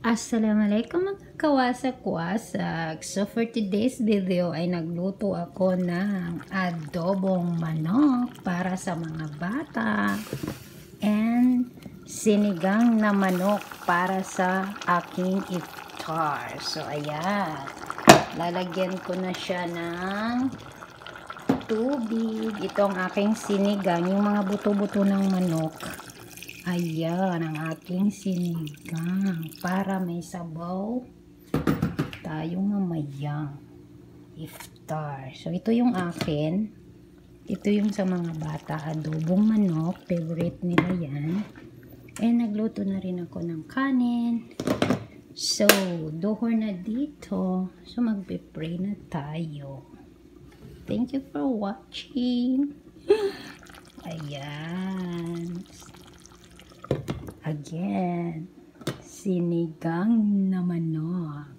Assalamualaikum mga kawasak-wasak. So for today's video ay nagluto ako ng adobong manok para sa mga bata and sinigang na manok para sa aking iftar. So ayan, lalagyan ko na siya ng tubig. Ito ang aking sinigang, yung mga buto-buto ng manok. Ayan ang aking sinigang para may sabaw tayo mamayang iftar. So ito yung akin. Ito yung sa mga bata, adobong manok. Favorite nila yan. And nagluto na rin ako ng kanin. So duhor na dito. So magpe-pray na tayo. Thank you for watching. Ayan. Again, sinigang na manok.